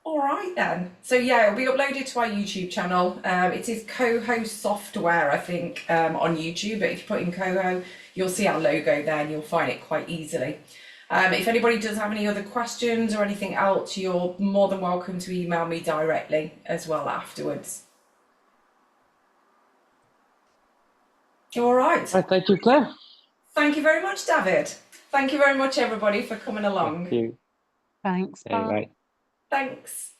All right then. So yeah, it'll be uploaded to our YouTube channel. It is COHO Software, I think, on YouTube. But if you put in COHO, you'll see our logo there and you'll find it quite easily. If anybody does have any other questions or anything else, you're more than welcome to email me directly as well afterwards. All right. Thank you, Claire. Thank you very much, David. Thank you very much, everybody, for coming along. Thank you. Thanks. Bye. Bye. Thanks.